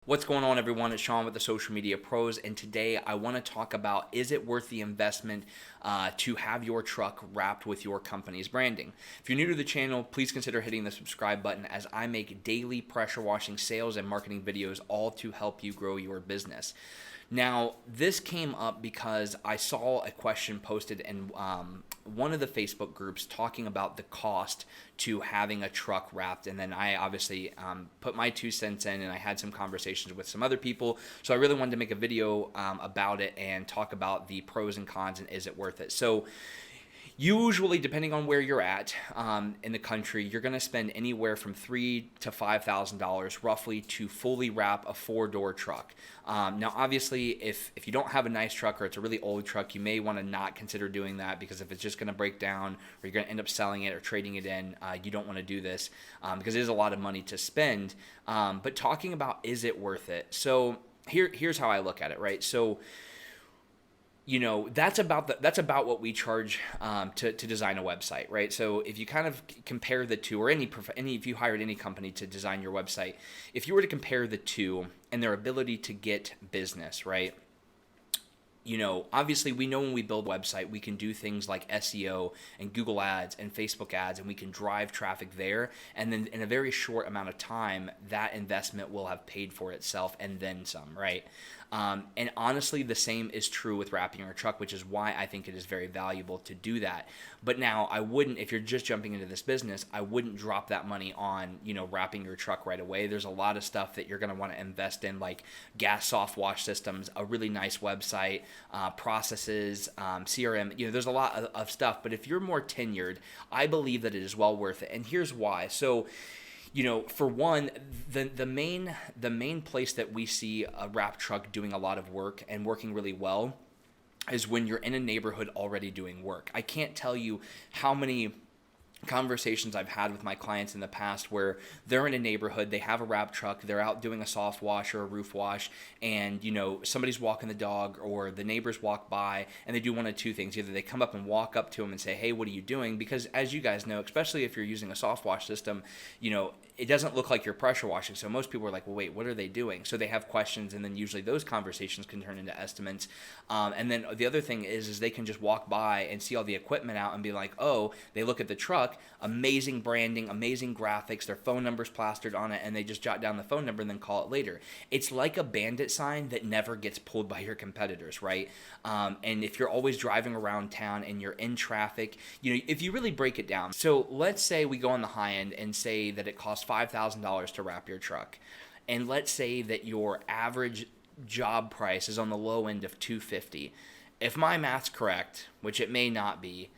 What's going on, everyone? It's Sean with the Social Media Pros, and today I want to talk about, is it worth the investment to have your truck wrapped with your company's branding? If you're new to the channel, please consider hitting the subscribe button, as I make daily pressure washing sales and marketing videos, all to help you grow your business. Now, this came up because I saw a question posted in one of the Facebook groups talking about the cost to having a truck wrapped, and then I obviously put my 2 cents in, and I had some conversations with some other people. So I really wanted to make a video about it and talk about the pros and cons and is it worth it. So usually, depending on where you're at in the country, you're going to spend anywhere from $3,000 to $5,000 roughly to fully wrap a 4-door truck. Now, obviously, if you don't have a nice truck or it's a really old truck, you may want to not consider doing that, because if it's just going to break down or you're going to end up selling it or trading it in, you don't want to do this because it is a lot of money to spend. But talking about, is it worth it? So here's how I look at it, right? So that's about what we charge to design a website, right? So if you kind of compare the two, or if you hired any company to design your website, if you were to compare the two and their ability to get business, right? Obviously we know when we build a website, we can do things like SEO and Google ads and Facebook ads, and we can drive traffic there. And then in a very short amount of time, that investment will have paid for itself and then some, right? And honestly, the same is true with wrapping your truck, which is why I think it is very valuable to do that. But now I wouldn't, if you're just jumping into this business, I wouldn't drop that money on, wrapping your truck right away. There's a lot of stuff that you're going to want to invest in, like gas soft wash systems, a really nice website, processes, CRM. There's a lot of stuff. But if you're more tenured, I believe that it is well worth it. And here's why. So, for one, the main place that we see a wrap truck doing a lot of work and working really well is when you're in a neighborhood already doing work. I can't tell you how many conversations I've had with my clients in the past where they're in a neighborhood, they have a wrap truck, they're out doing a soft wash or a roof wash, and somebody's walking the dog or the neighbors walk by, and they do one of two things. Either they come up and walk up to them and say, hey, what are you doing? Because as you guys know, especially if you're using a soft wash system, it doesn't look like you're pressure washing. So most people are like, well, wait, what are they doing? So they have questions, and then usually those conversations can turn into estimates. And then the other thing is they can just walk by and see all the equipment out and be like, oh, they look at the truck, amazing branding, amazing graphics, their phone number's plastered on it, and they just jot down the phone number and then call it later. It's like a bandit sign that never gets pulled by your competitors, right? And if you're always driving around town and you're in traffic, if you really break it down. So let's say we go on the high end and say that it costs $5,000 to wrap your truck. And let's say that your average job price is on the low end of $250. If my math's correct, which it may not be,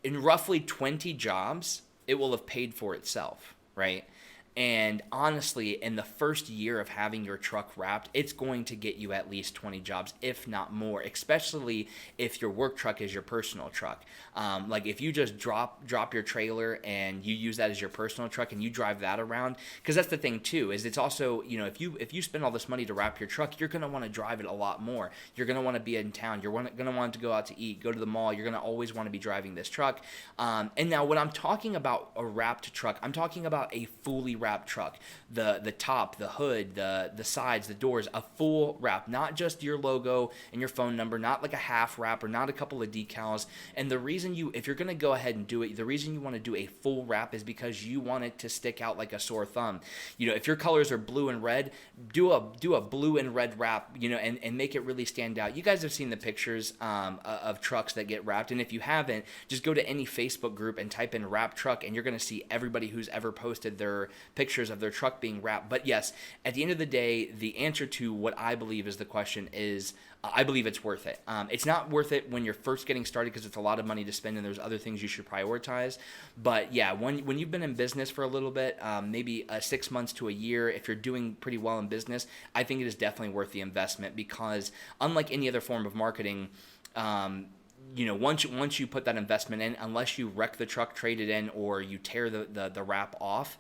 in roughly 20 jobs, it will have paid for itself, right? And honestly, in the first year of having your truck wrapped, it's going to get you at least 20 jobs, if not more, especially if your work truck is your personal truck. Like if you just drop your trailer and you use that as your personal truck and you drive that around, because that's the thing too, is it's also, if you spend all this money to wrap your truck, you're going to want to drive it a lot more. You're going to want to be in town. You're going to want to go out to eat, go to the mall. You're going to always want to be driving this truck. And now when I'm talking about a wrapped truck, I'm talking about a fully wrapped truck, the top, the hood, the sides, the doors, a full wrap, not just your logo and your phone number, not like a half wrap or not a couple of decals. And the reason if you're going to go ahead and do it, the reason you want to do a full wrap is because you want it to stick out like a sore thumb. If your colors are blue and red, do a blue and red wrap, and make it really stand out. You guys have seen the pictures of trucks that get wrapped, and if you haven't, just go to any Facebook group and type in wrap truck, and you're going to see everybody who's ever posted their pictures of their truck being wrapped. But yes, at the end of the day, the answer to what I believe is the question is, I believe it's worth it. It's not worth it when you're first getting started because it's a lot of money to spend and there's other things you should prioritize. But yeah, when you've been in business for a little bit, maybe 6 months to a year, if you're doing pretty well in business, I think it is definitely worth the investment, because unlike any other form of marketing, once you put that investment in, unless you wreck the truck, trade it in, or you tear the wrap off,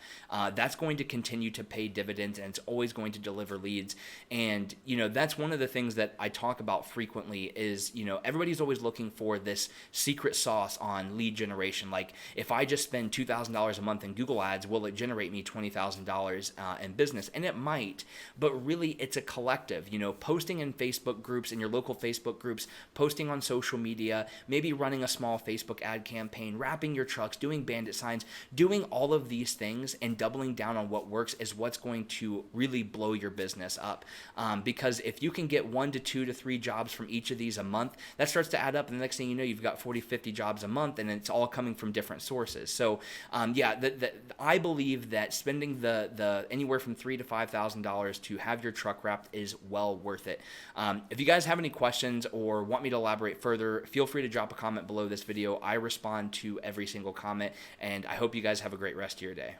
that's going to continue to pay dividends, and it's always going to deliver leads. And that's one of the things that I talk about frequently is everybody's always looking for this secret sauce on lead generation. Like, if I just spend $2,000 a month in Google Ads, will it generate me $20,000 in business? And it might, but really it's a collective. Posting in Facebook groups, in your local Facebook groups, posting on social media, maybe running a small Facebook ad campaign, wrapping your trucks, doing bandit signs, doing all of these things and doubling down on what works is what's going to really blow your business up. Because if you can get 1 to 2 to 3 jobs from each of these a month, that starts to add up, and the next thing you know, you've got 40, 50 jobs a month, and it's all coming from different sources. So I believe that spending the anywhere from $3,000 to $5,000 to have your truck wrapped is well worth it. If you guys have any questions or want me to elaborate further, feel free to drop a comment below this video. I respond to every single comment, and I hope you guys have a great rest of your day.